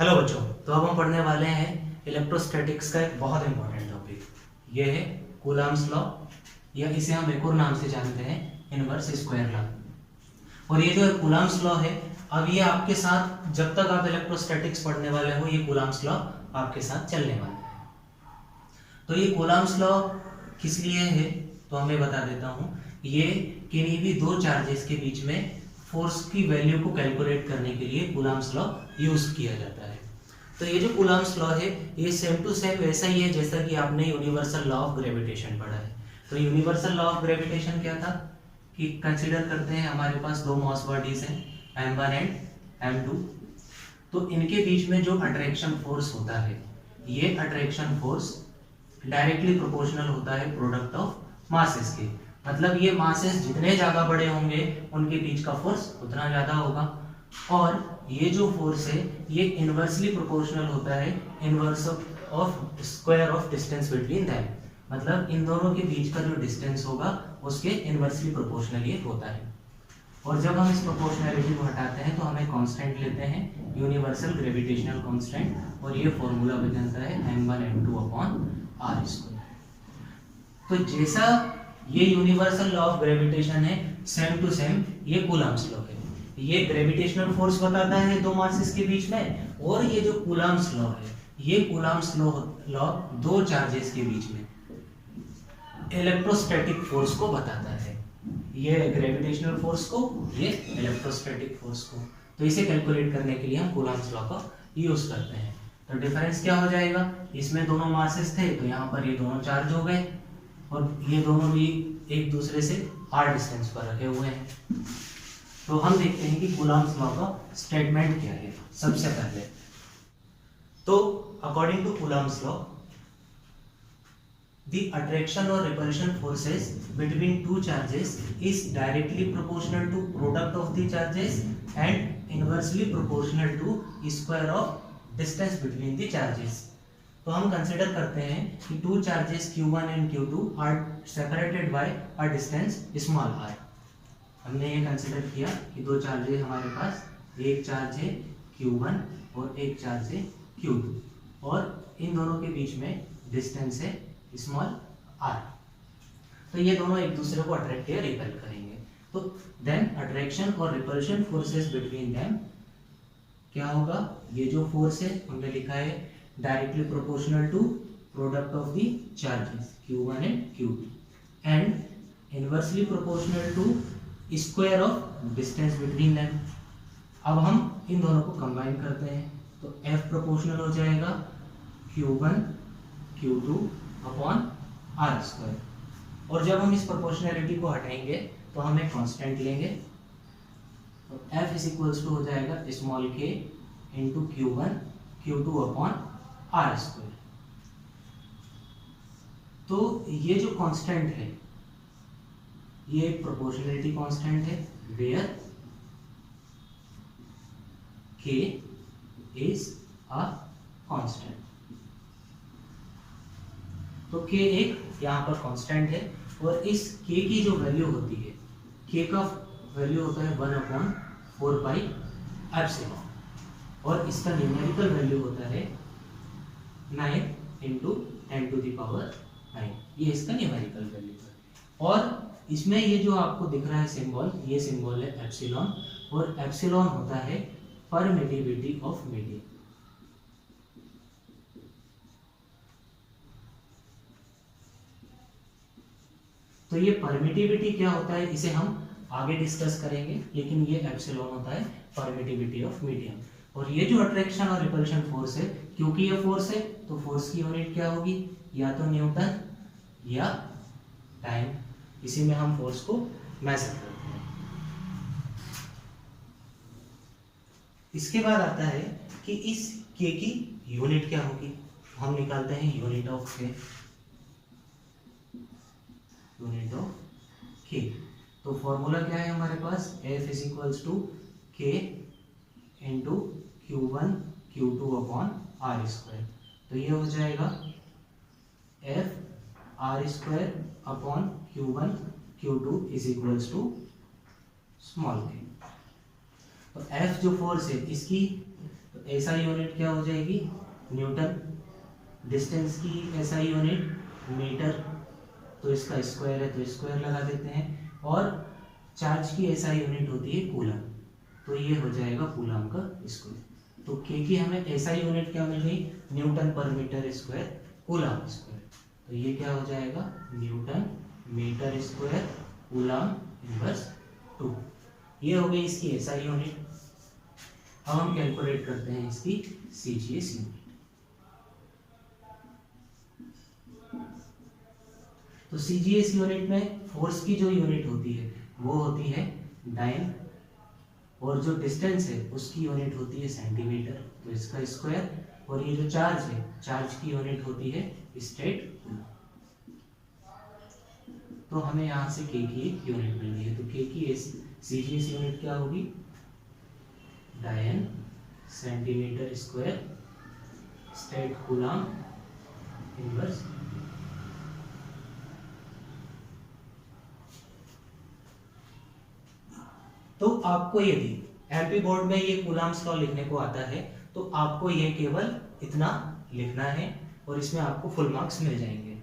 Hello बच्चों, तो अब हम पढ़ने वाले हैं इलेक्ट्रोस्टैटिक्स का एक बहुत इंपॉर्टेंट टॉपिक। ये है कूलम्ब्स लॉ, या इसे हम एक और नाम से जानते हैं इनवर्स स्क्वायर लॉ। और ये जो कूलम्ब्स लॉ है, अब ये आपके साथ जब तक आप इलेक्ट्रोस्टैटिक्स पढ़ने वाले हो, ये कूलम्ब्स लॉ आपके साथ चलने वाला है। तो ये कूलम्ब्स लॉ किस लिए है तो हमें बता देता हूँ। ये किन्हीं भी दो चार्जेस के बीच में फोर्स की वैल्यू को कैलकुलेट करने के लिए कूलम्ब्स लॉ यूज किया जाता है। तो ये जो कूलम्ब्स लॉ है, ये सेम टू सेम वैसा ही है जैसा कि आपने यूनिवर्सल लॉ ऑफ ग्रेविटेशन पढ़ा है। तो यूनिवर्सल लॉ ऑफ ग्रेविटेशन क्या था कि कंसीडर करते हैं हमारे पास दो मास बॉडीज हैं m1 एंड m2। तो इनके बीच में जो अट्रैक्शन फोर्स होता है, ये अट्रैक्शन फोर्स डायरेक्टली प्रोपोर्शनल होता है प्रोडक्ट ऑफ मासेस के। मतलब ये मासेस जितने ज्यादा बड़े होंगे उनके बीच का फोर्स उतना ज्यादा होगा। और ये जो फोर्स है ये इनवर्सली प्रोपोर्शनल होता है inverse of square of distance between them. मतलब इन दोनों के बीच का जो डिस्टेंस होगा उसके इनवर्सली प्रोपोर्शनल ये होता है। और जब हम इस प्रोपोर्शनैलिटी को हटाते हैं तो हमें कांस्टेंट लेते हैं, यूनिवर्सल ग्रेविटेशनल कांस्टेंट, और ये फॉर्मूला बन जाता है m1 m2 upon r square. तो जैसा ये यूनिवर्सल लॉ ऑफ ग्रेविटेशन है, सेम टू सेम ये कूलम्ब्स लॉ है। ये ग्रेविटेशनल फोर्स बताता है दो मासेस के बीच में, और ये जो कूलम्ब्स लॉ है, ये कूलम्ब्स लॉ दो चार्जेस के बीच में इलेक्ट्रोस्टैटिक फोर्स को बताता है। ये ग्रेविटेशनल फोर्स को, ये इलेक्ट्रोस्टैटिक फोर्स को। तो इसे कैलकुलेट करने के लिए हम कूलम्ब्स लॉ का यूज करते हैं। तो डिफरेंस क्या हो जाएगा, इसमें दोनों मासेस थे तो यहाँ पर ये दोनों चार्ज हो गए, और ये दोनों भी एक दूसरे से r डिस्टेंस पर रखे हुए हैं। तो हम देखते हैं कि कूलम्ब्स लॉ का स्टेटमेंट क्या है। सबसे पहले तो according to Coulomb's law, the attraction or repulsion forces between two charges is directly proportional to product of the charges and inversely proportional to square of distance between the charges. तो हम consider करते हैं कि two charges Q1 and Q2 are separated by a distance small r। हमने ये consider किया कि दो चार्जेस हमारे पास, एक चार्ज है Q1 और एक चार्ज है Q2, और इन दोनों के बीच में डिस्टेंस है स्मॉल r। तो ये दोनों एक दूसरे को अट्रैक्ट या रिपेल करेंगे। तो देन अट्रैक्शन और रिपल्शन फोर्सेस बिटवीन देम क्या होगा, ये जो फोर्स है हमने लिखा है directly proportional to product of the charges Q1 and Q2 and inversely proportional to square of distance between them. अब हम इन दोनों को कंबाइन करते हैं तो F प्रोपोर्शनल हो जाएगा Q1 Q2 upon r square. और जब हम इस प्रोपोर्शनैलिटी को हटाएंगे तो हम एक कांस्टेंट लेंगे, तो F इज इक्वल्स टू हो जाएगा small k into Q1 Q2 upon r square. तो ये जो कांस्टेंट है ये एक प्रोपोर्शनैलिटी कांस्टेंट है, where k is a constant. तो k एक यहाँ पर कांस्टेंट है, और इस k की जो वैल्यू होती है, k का वैल्यू होता है 1/4 पाई एप्सिलॉन, और इसका न्यूमेरिकल वैल्यू होता है 9 इंटू 10 टू द पावर 9। ये इसका न्यूमेरिकल वैल्यू है। और इसमें ये जो आपको दिख रहा है सिंबल, ये सिंबल है एप्सिलॉन, और एप्सिलॉन होता है परमिटिविटी ऑफ मीडियम। तो ये परमिटिविटी क्या होता है इसे हम आगे डिस्कस करेंगे, लेकिन ये एप्सिलॉन होता है परमिटिविटी ऑफ मीडियम। और ये जो अट्रैक्शन और रिपल्शन फोर्स है, क्योंकि ये फोर्स है तो फोर्स की यूनिट क्या होगी, या तो न्यूटन या टाइम। इसी में हम फोर्स को मेजर करते हैं। इसके बाद आता है कि इस k की यूनिट क्या होगी, हम निकालते हैं unit of k। Unit of k, तो फॉर्मूला क्या है हमारे पास, F is equals to k into Q1 Q2 upon r square. तो ये हो जाएगा F r square upon Q1 Q2 is equals to small k। तो F जो फोर्स है इसकी तो एसआई यूनिट क्या हो जाएगी, न्यूटन। डिस्टेंस की एसआई यूनिट मीटर, तो इसका स्क्वायर है तो स्क्वायर लगा देते हैं। और चार्ज की एसआई यूनिट होती है कूलम, तो ये हो जाएगा कूलम का स्क्वायर। तो के की हमें एसआई यूनिट क्या मिल गई, न्यूटन पर मीटर स्क्वायर कूलम स्क्वायर। तो ये क्या हो जाएगा, newton metre square coulomb inverse 2। ये हो गई इसकी एसआई यूनिट। अब हम कैलकुलेट करते हैं इसकी सीजीएस यूनिट। तो सीजीएस यूनिट में फोर्स की जो यूनिट होती है वो होती है डाइन, और जो डिस्टेंस है उसकी यूनिट होती है सेंटीमीटर, तो इसका स्क्वायर। और ये जो चार्ज है, चार्ज की यूनिट होती है स्ट्रेट कूलम। तो हमें यहाँ से के की एक यूनिट मिल गई है, तो के की सीजीएस यूनिट क्या होगी, डायन centimetre square straight coulomb inverse. तो आपको यदि एमपी बोर्ड में ये कूलम्स लॉ लिखने को आता है तो आपको ये केवल इतना लिखना है और इसमें आपको फुल मार्क्स मिल जाएंगे।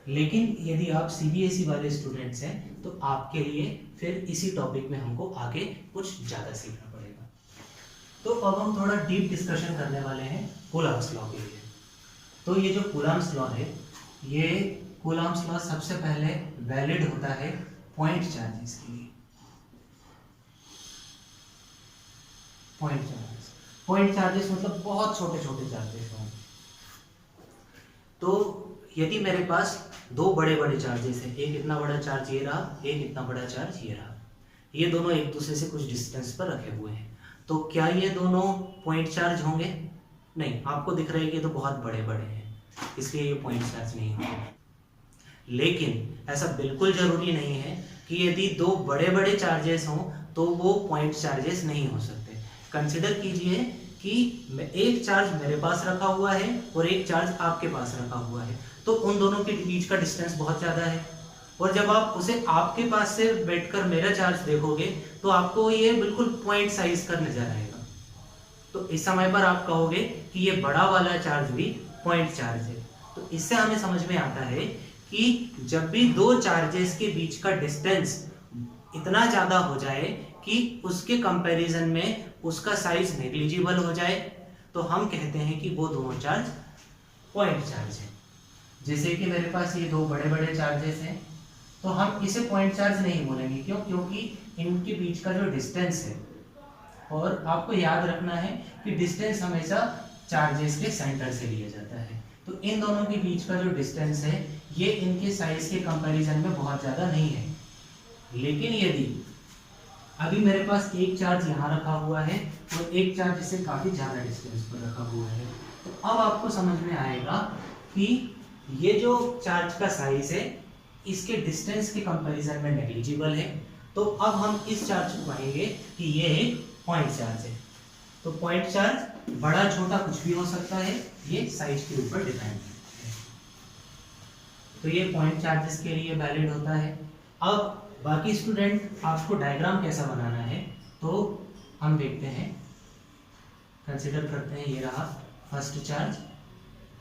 लेकिन यदि आप सीबीएसई वाले स्टूडेंट्स हैं तो आपके लिए फिर इसी टॉपिक में हमको आगे कुछ ज़्यादा सीखना पड़ेगा। तो अब हम थोड़ा डीप डिस्कशन करने वाले हैं कूलम्स लॉ के लिए। तो ये जो कूलम्स लॉ है, ये कूलम्स लॉ सबसे पहले वैलिड होता है पॉइंट चार्जेस के लिए। पॉइंट चार्जेस मतलब बहुत छोटे छोटे चार्जेस हों। तो यदि मेरे पास दो बड़े बड़े चार्जेस हैं, एक इतना बड़ा चार्ज ये रहा, एक इतना बड़ा चार्ज ये रहा, ये दोनों एक दूसरे से कुछ डिस्टेंस पर रखे हुए हैं, तो क्या ये दोनों पॉइंट चार्ज होंगे? नहीं, आपको दिख रहा है कि ये तो बहुत बड़े बड़े हैं, इसलिए ये पॉइंट चार्ज नहीं होंगे। लेकिन ऐसा बिल्कुल जरूरी नहीं है कि यदि दो बड़े बड़े चार्जेस हों तो वो पॉइंट चार्जेस नहीं हो सकते। कंसिडर कीजिए कि एक चार्ज मेरे पास रखा हुआ है और एक चार्ज आपके पास रखा हुआ है, तो उन दोनों के बीच का डिस्टेंस बहुत ज़्यादा है, और जब आप उसे आपके पास से बैठकर मेरा चार्ज देखोगे तो आपको ये बिल्कुल पॉइंट साइज का नजर आएगा। तो इस समय पर आप कहोगे कि ये बड़ा वाला चार्ज भी पॉइंट चार्ज है। तो इससे हमें समझ में आता है कि जब भी दो चार्जेस के बीच का डिस्टेंस इतना ज़्यादा हो जाए कि उसके कंपैरिजन में उसका साइज नेग्लिजिबल हो जाए, तो हम कहते हैं कि वो दोनों चार्ज पॉइंट चार्ज है। जैसे कि मेरे पास ये दो बड़े बड़े चार्जेस हैं, तो हम इसे पॉइंट चार्ज नहीं बोलेंगे। क्यों? क्योंकि इनके बीच का जो डिस्टेंस है, और आपको याद रखना है कि डिस्टेंस हमेशा चार्जेस के सेंटर से लिया जाता है, तो इन दोनों के बीच का जो डिस्टेंस है ये इनके साइज के कंपैरिजन में बहुत ज़्यादा नहीं है। लेकिन यदि अभी मेरे पास एक चार्ज यहाँ रखा हुआ है और एक चार्ज इससे काफ़ी ज़्यादा डिस्टेंस पर रखा हुआ है, तो अब आपको समझ में आएगा कि ये जो चार्ज का साइज है इसके डिस्टेंस के कंपैरिजन में नेग्लिजिबल है। तो अब हम इस चार्ज को कहेंगे कि ये एक पॉइंट चार्ज है। तो पॉइंट चार्ज बड़ा छोटा कुछ भी हो सकता है, ये साइज के ऊपर डिपेंड है। तो ये पॉइंट चार्जेस के लिए वैलिड होता है। अब बाकी स्टूडेंट आपको डायग्राम कैसा बनाना है तो हम देखते हैं, कंसिडर करते हैं। ये रहा फर्स्ट चार्ज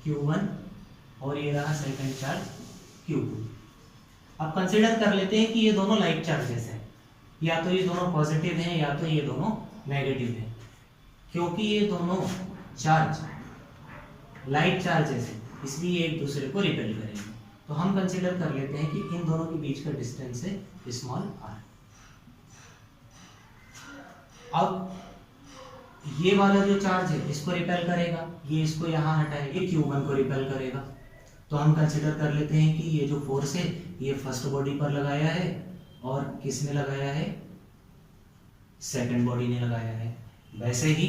Q1 और ये रहा सेकंड चार्ज Q2। अब कंसिडर कर लेते हैं कि ये दोनों लाइक चार्जेस हैं, या तो ये दोनों पॉजिटिव हैं या तो ये दोनों नेगेटिव हैं। क्योंकि ये दोनों चार्ज लाइक चार्जेस हैं इसलिए एक दूसरे को रिपेल करेंगे। तो हम कंसिडर कर लेते हैं कि इन दोनों के बीच का डिस्टेंस है स्मॉल r। अब ये वाला जो चार्ज है इसको रिपेल करेगा, ये इसको यहाँ हटाएगा, ये Q1 को रिपेल करेगा। तो हम कंसिडर कर लेते हैं कि ये जो फोर्स है ये फर्स्ट बॉडी पर लगाया है और किसने लगाया है, सेकंड बॉडी ने लगाया है। वैसे ही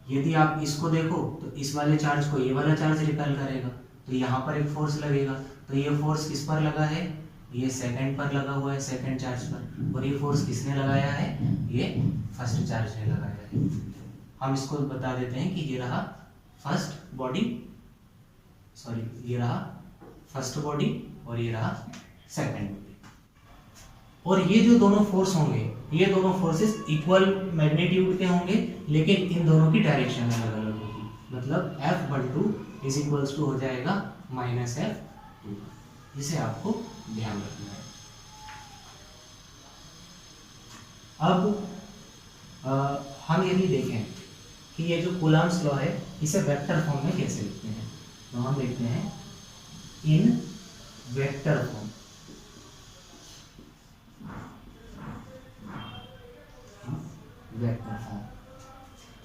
यदि आप इसको देखो तो इस वाले चार्ज को ये वाला चार्ज रिपेल करेगा, तो यहाँ पर एक फोर्स लगेगा। तो ये फोर्स किस पर लगा है, ये सेकंड पर लगा हुआ है, सेकंड चार्ज पर। और ये फोर्स किसने लगाया है, ये फर्स्ट चार्ज ने लगाया है। हम इसको बता देते हैं कि ये रहा फर्स्ट बॉडी, सॉरी ये रहा फर्स्ट बॉडी और ये रहा सेकंड बॉडी। और ये जो दोनों फोर्स होंगे ये दोनों फोर्सेस इक्वल मैग्नीट्यूड के होंगे, लेकिन इन दोनों की डायरेक्शन अलग अलग होगी। मतलब F12 इज इक्वल्स टू हो जाएगा -F2। इसे आपको ध्यान रखना है। अब हम यदि देखें कि ये जो कूलम्ब्स लॉ है इसे वेक्टर फॉर्म में कैसे लिखते हैं, तो हम लिखते हैं in vector form. Vector form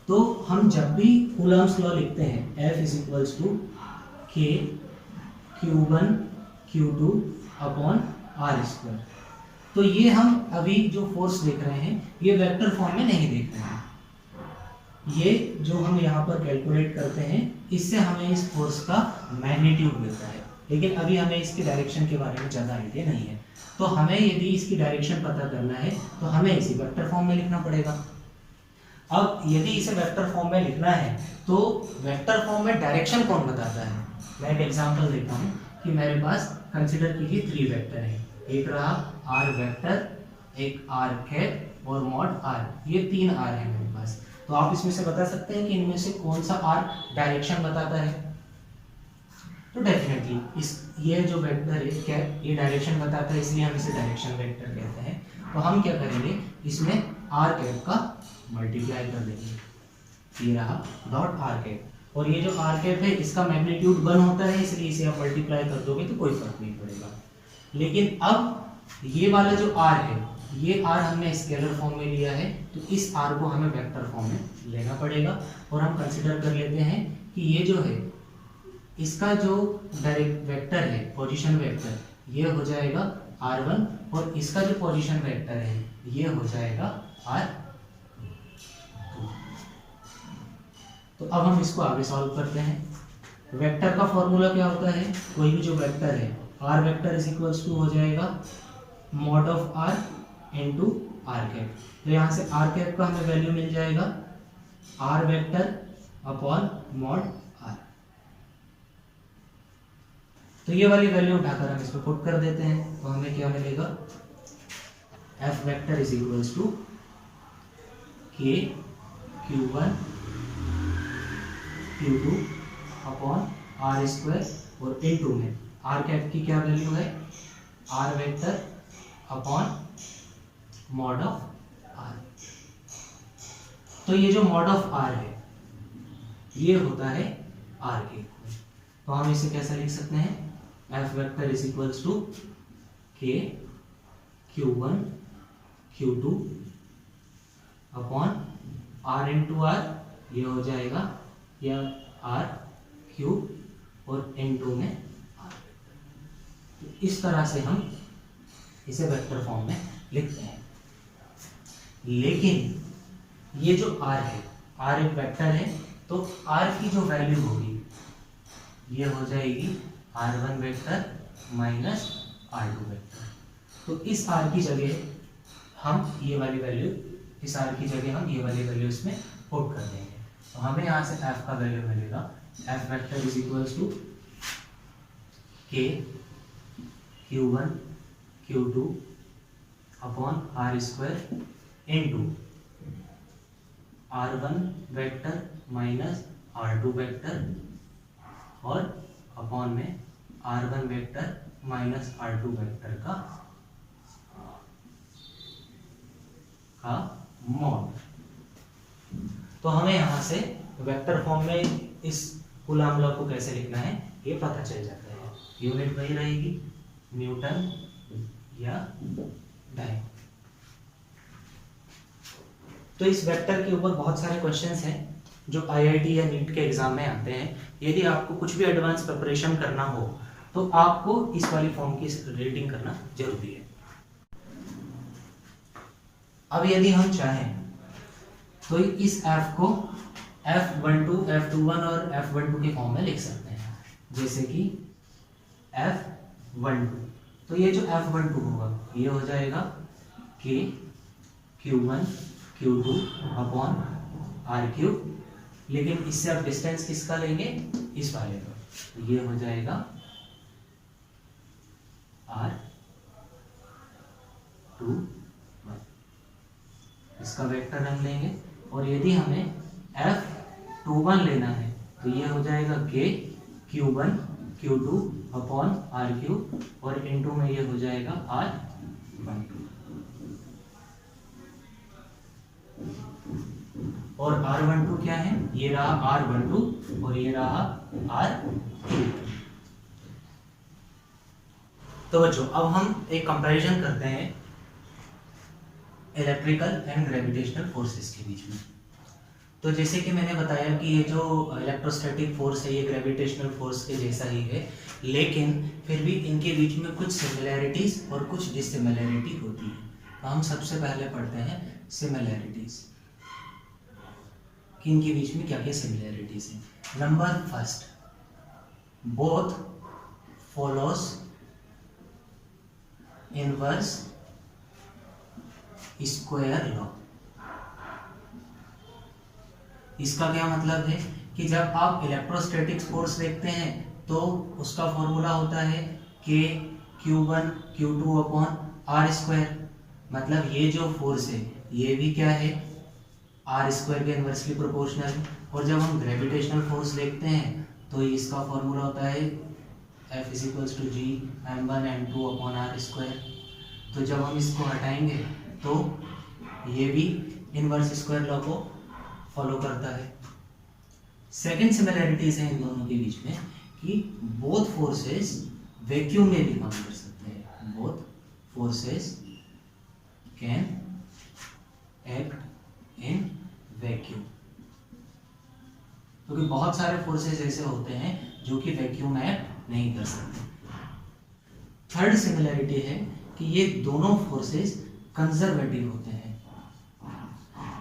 तो हम जब भी कूलम्ब्स लॉ लिखते हैं F is equals to K Q1 Q2 upon R square, तो ये हम अभी जो फोर्स देख रहे हैं ये वेक्टर फॉर्म में नहीं देख रहे हैं। ये जो हम यहाँ पर कैलकुलेट करते हैं इससे हमें इस फोर्स का मैग्नीट्यूड मिलता है, लेकिन अभी हमें इसके डायरेक्शन के बारे में ज़्यादा आइडिया नहीं है। तो हमें यदि इसकी डायरेक्शन पता करना है तो हमें इसे वेक्टर फॉर्म में लिखना पड़ेगा। अब यदि इसे वेक्टर फॉर्म में लिखना है तो वेक्टर फॉर्म में डायरेक्शन कौन बताता है। मैं एक एग्जांपल देता हूँ कि मेरे पास कंसीडर कीजिए 3 वेक्टर हैं, एक रहा r वेक्टर, एक r कैप और मॉड r, ये 3 r हैं मेरे पास। तो आप इसमें से बता सकते हैं कि इनमें से कौन सा r डायरेक्शन बताता है। तो डेफिनेटली इस ये जो वेक्टर है कैप ये डायरेक्शन बताता है, इसलिए हम इसे डायरेक्शन वेक्टर कहते हैं। तो हम क्या करेंगे, इसमें r कैप का मल्टीप्लाई कर देंगे, ये रहा डॉट r कैप, और ये जो r कैप है इसका मैग्नीट्यूड 1 होता है, इसलिए इसे आप मल्टीप्लाई कर दोगे तो कोई फर्क नहीं पड़ेगा। लेकिन अब ये वाला जो r है, ये r हमने स्केलर फॉर्म में लिया है, तो इस r को हमें वेक्टर फॉर्म में लेना पड़ेगा। और हम कंसिडर कर लेते हैं कि ये जो है इसका जो डायरेक्ट वेक्टर है, पोजीशन वेक्टर, ये हो जाएगा r1, और इसका जो पोजीशन वेक्टर है ये हो जाएगा r2। तो अब हम इसको आगे सॉल्व करते हैं। वेक्टर का फॉर्मूला क्या होता है, कोई भी जो वेक्टर है r vector is equals to हो जाएगा mod of r into r cap. तो यहाँ से r कैप का हमें वैल्यू मिल जाएगा r vector upon mod r। तो ये वाली वैल्यू उठाकर हम इसको पुट कर देते हैं, तो हमें क्या मिलेगा, f vector is equals to k q1 q2 upon r square, और इनटू में r कैप की क्या वैल्यू है, r vector upon mod of r। तो ये जो मॉड ऑफ r है ये होता है r के इक्वल। तो हम इसे कैसे लिख सकते हैं, f vector is equals to k q1 q2 upon r into r, ये हो जाएगा या r क्यूब और इनटू में r। तो इस तरह से हम इसे वेक्टर फॉर्म में लिखते हैं। लेकिन ये जो r है, r एक वेक्टर है, तो r की जो वैल्यू होगी ये हो जाएगी r1 vector minus r2 vector. तो इस r की जगह हम ये वाली वैल्यू, इस r की जगह हम ये वाली वैल्यू इसमें पुट कर देंगे। तो हमें यहाँ से f का वैल्यू मिलेगा, f vector is equals to k q1 q2 upon r square into r1 vector minus r2 vector, और अपॉन में r1 vector minus r2 vector का मॉड। तो हमें यहाँ से वेक्टर फॉर्म में इस कूलम्ब लॉ को कैसे लिखना है ये पता चल जाता है। यूनिट वही रहेगी, न्यूटन या डाइन। तो इस वेक्टर के ऊपर बहुत सारे क्वेश्चंस हैं जो आईआईटी या नीट के एग्जाम में आते हैं। यदि आपको कुछ भी एडवांस प्रिपरेशन करना हो तो आपको इस वाली फॉर्म की रीडिंग करना जरूरी है। अब यदि हम चाहें तो इस f को f12, f21 और f12 के फॉर्म में लिख सकते हैं, जैसे कि f12। तो ये जो f12 होगा ये हो जाएगा k q1 q2 upon r3, लेकिन इससे आप डिस्टेंस किसका लेंगे, इस वाले का, तो ये हो जाएगा r2। इसका वेक्टर हम लेंगे, और यदि हमें F21 लेना है तो ये हो जाएगा K Q1 Q2 upon R3, और इनटू में ये हो जाएगा R12, और R12 क्या है, ये रहा R12 और ये रहा R2। तो बच्चों अब हम एक कंपैरिजन करते हैं इलेक्ट्रिकल एंड ग्रेविटेशनल फोर्सेस के बीच में। तो जैसे कि मैंने बताया कि ये जो इलेक्ट्रोस्टैटिक फोर्स है ये ग्रेविटेशनल फोर्स के जैसा ही है, लेकिन फिर भी इनके बीच में कुछ सिमिलैरिटीज और कुछ डिसिमिलैरिटी होती है। तो हम सबसे पहले पढ़ते हैं सिमिलैरिटीज कि इनके बीच में क्या क्या सिमिलैरिटीज हैं। Number first, both follows inverse square law. इसका क्या मतलब है कि जब आप इलेक्ट्रोस्टैटिक फोर्स देखते हैं तो उसका फॉर्मूला होता है K Q1 Q2 upon R square. मतलब ये जो फोर्स है ये भी क्या है, R स्क्वायर के इनवर्सली प्रोपोर्शनल। और जब हम ग्रेविटेशनल फोर्स देखते हैं तो इसका फॉर्मूला होता है F is G m1 m2 upon R square. तो जब हम इसको हटाएंगे तो ये भी इनवर्स स्क्वायर लॉ को फॉलो करता है। सेकेंड सिमिलैरिटीज है इन दोनों के बीच में कि बोथ फोर्सेस वैक्यूम में भी काम कर सकते हैं। Both forces can act in vacuum, क्योंकि बहुत सारे फोर्सेस ऐसे होते हैं जो कि वैक्यूम एक्ट नहीं कर सकते। थर्ड सिमिलैरिटी है कि ये दोनों फोर्सेस कंजर्वेटिव होते हैं।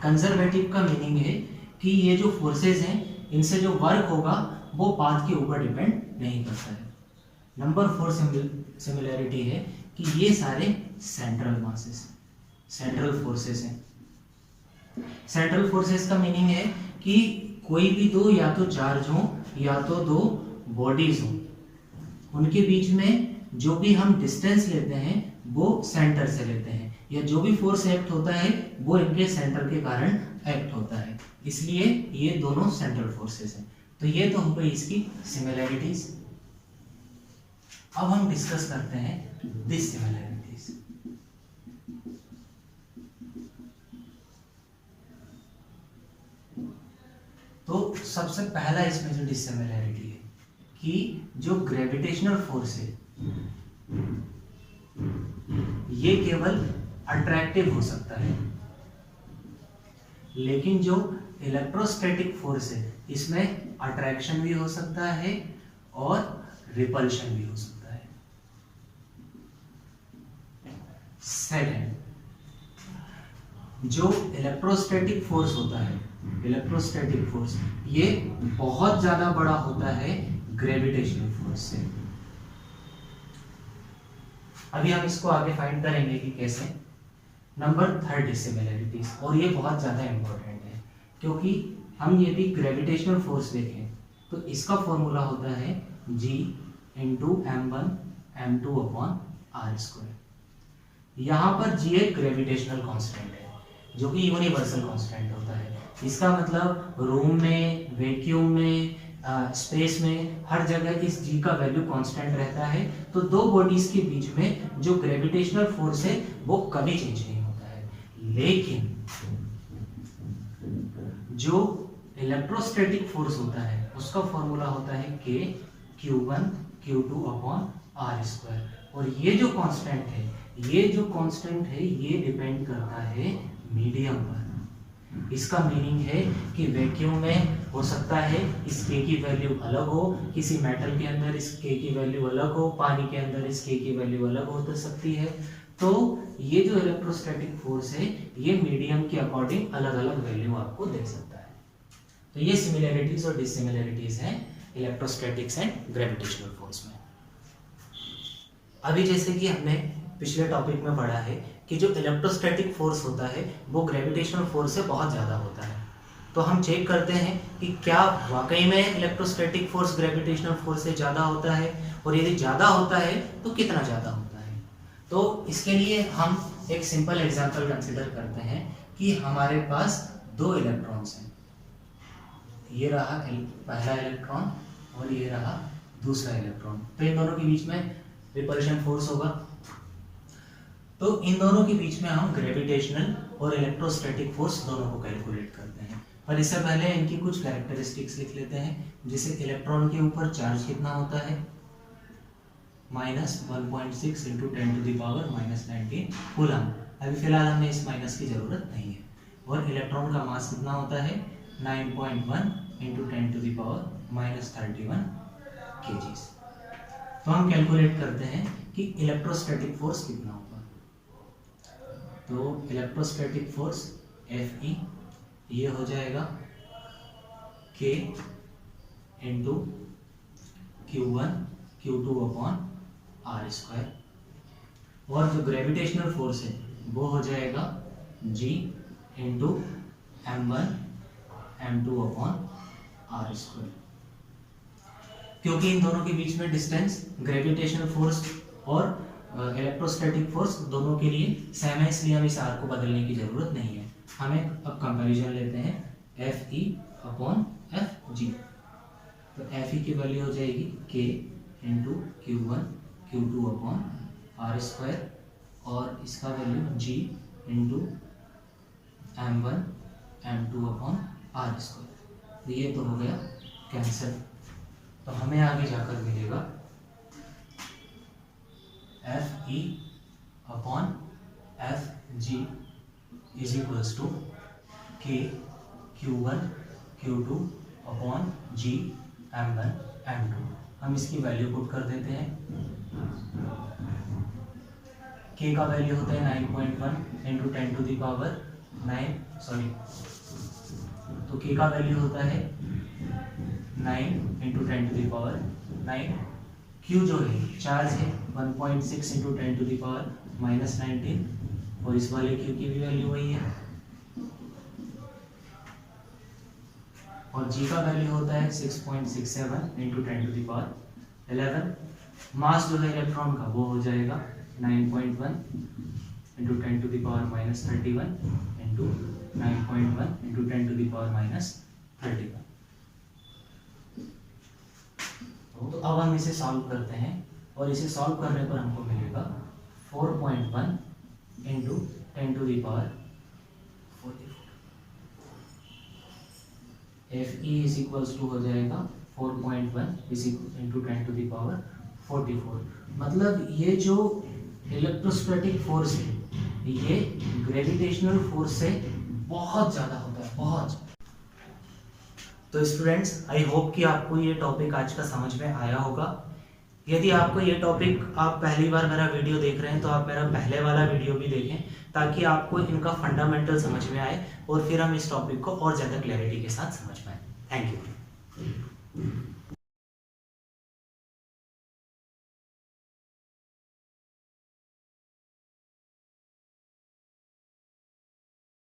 कंजर्वेटिव का मीनिंग है कि ये जो फोर्सेस हैं इनसे जो वर्क होगा वो पाथ के ऊपर डिपेंड नहीं करता है। नंबर 4 सिमिलैरिटी है कि ये सारे सेंट्रल मासेस, सेंट्रल फोर्सेस हैं। सेंट्रल फोर्सेस का मीनिंग है कि कोई भी दो या तो चार्ज हो या तो दो बॉडीज हो, उनके बीच में जो भी हम डिस्टेंस लेते हैं वो सेंटर से लेते हैं, या जो भी फोर्स एक्ट होता है वो इनके सेंटर के कारण एक्ट होता है, इसलिए ये दोनों सेंट्रल फोर्सेस हैं। तो ये तो हो गई इसकी सिमिलैरिटीज। अब हम डिस्कस करते हैं डिससिमिलैरिटीज। तो सबसे पहला इसमें जो डिससिमिलैरिटी है कि जो ग्रेविटेशनल फोर्स है ये केवल अट्रैक्टिव हो सकता है, लेकिन जो इलेक्ट्रोस्टैटिक फोर्स है इसमें अट्रैक्शन भी हो सकता है और रिपल्शन भी हो सकता है। सेकेंड, जो इलेक्ट्रोस्टैटिक फोर्स होता है, इलेक्ट्रोस्टैटिक फोर्स ये बहुत ज्यादा बड़ा होता है ग्रेविटेशनल फोर्स से। अभी हम इसको आगे फाइंड करेंगे कि कैसे। नंबर 3 डिससिमिलैरिटीज, और ये बहुत ज्यादा इंपॉर्टेंट है क्योंकि हम यदि ग्रेविटेशनल फोर्स देखें तो इसका फॉर्मूला होता है G into m1 m2 upon R square. यहाँ पर G एक ग्रेविटेशनल कांस्टेंट है जो कि यूनिवर्सल कांस्टेंट होता है। इसका मतलब रूम में, वैक्यूम में, स्पेस में, हर जगह इस G का वैल्यू कांस्टेंट रहता है। तो दो बॉडीज के बीच में जो ग्रेविटेशनल फोर्स है वो कभी चेंज नहीं होता है, लेकिन जो इलेक्ट्रोस्टैटिक फोर्स होता है उसका फॉर्मूला होता है K Q1 Q2 upon R square. और ये जो कांस्टेंट है, ये जो कांस्टेंट है ये डिपेंड करता है मीडियम पर। इसका मीनिंग है कि वैक्यूम में हो सकता है इस K की वैल्यू अलग हो, किसी मेटल के अंदर इस K की वैल्यू अलग हो, पानी के अंदर इस K की वैल्यू अलग हो सकती है। तो ये जो इलेक्ट्रोस्टैटिक फोर्स है ये मीडियम के अकॉर्डिंग अलग अलग वैल्यू आपको दे सकता है। तो ये सिमिलैरिटीज और डिससिमिलैरिटीज हैं इलेक्ट्रोस्टैटिक्स एंड ग्रेविटेशनल फोर्स में। अभी जैसे कि हमने पिछले टॉपिक में पढ़ा है कि जो इलेक्ट्रोस्टैटिक फोर्स होता है वो ग्रेविटेशनल फोर्स से बहुत ज़्यादा होता है। तो हम चेक करते हैं कि क्या वाकई में इलेक्ट्रोस्टैटिक फोर्स ग्रेविटेशनल फोर्स से ज़्यादा होता है, और यदि ज़्यादा होता है तो कितना ज़्यादा होता है। तो इसके लिए हम एक सिंपल एग्जांपल कंसिडर करते हैं कि हमारे पास 2 इलेक्ट्रॉन्स हैं, ये रहा पहला इलेक्ट्रॉन और ये रहा दूसरा इलेक्ट्रॉन, तो इन दोनों के बीच में रिपल्शन फोर्स होगा। तो इन दोनों के बीच में हम ग्रेविटेशनल और इलेक्ट्रोस्टैटिक फोर्स दोनों को कैलकुलेट करते हैं। पर इससे पहले इनकी कुछ कैरेक्टरिस्टिक्स लिख लेते हैं। जैसे इलेक्ट्रॉन के ऊपर चार्ज कितना होता है, -1.6 × 10⁻⁻19 कूलम। अभी फिलहाल हमें इस माइनस की जरूरत नहीं है। और इलेक्ट्रॉन का मास कितना होता है, 9.1 × 10⁻31 kg। तो हम कैलकुलेट करते हैं कि इलेक्ट्रोस्टैटिक फोर्स कितना होगा। तो इलेक्ट्रोस्टैटिक फोर्स Fe ये हो जाएगा K × Q1 Q2/r²। और जो ग्रेविटेशनल फोर्स है वो हो जाएगा G × M1 M2/r²। क्योंकि इन दोनों के बीच में डिस्टेंस ग्रेविटेशनल फोर्स और इलेक्ट्रोस्टैटिक फोर्स दोनों के लिए सेम है, इसलिए हम इस आर को बदलने की जरूरत नहीं है। हमें अब कंपैरिजन लेते हैं Fe/Fg। तो Fe की वैल्यू हो जाएगी K × Q1 Q2/r² और इसका वैल्यू G × M1 M2/r²। ये तो हो गया कैंसिल। तो हमें आगे जाकर मिलेगा Fe/Fg = K Q1 Q2/G M1 M2। हम इसकी वैल्यू पुट कर देते हैं। K का वैल्यू होता है 9.1 × 10⁻⁹, तो K का वैल्यू होता है 9 × 10⁻⁹। Q जो है चार्ज है 1.6 × 10⁻⁻19 और इस वाले Q की भी वैल्यू वही है। और G का वैल्यू होता है 6.67 × 10⁻11। मास जो है इलेक्ट्रॉन का वो हो जाएगा 9.1 × 10⁻31 × 9.1 × 10⁻31। तो अब हम इसे सॉल्व करते हैं और इसे सॉल्व करने पर हमको मिलेगा 4.1 × 10⁻44। Fe हो जाएगा 4.1 × 10⁻44। मतलब ये जो इलेक्ट्रोस्टैटिक फोर्स है ये ग्रेविटेशनल फोर्स से बहुत ज़्यादा होता है, बहुत। तो स्टूडेंट्स, आई होप कि आपको ये टॉपिक आज का समझ में आया होगा। यदि आपको ये टॉपिक, आप पहली बार मेरा वीडियो देख रहे हैं तो आप मेरा पहले वाला वीडियो भी देखें ताकि आपको इनका फंडामेंटल समझ में आए और फिर हम इस टॉपिक को और ज़्यादा क्लैरिटी के साथ समझ पाएँ। Thank you.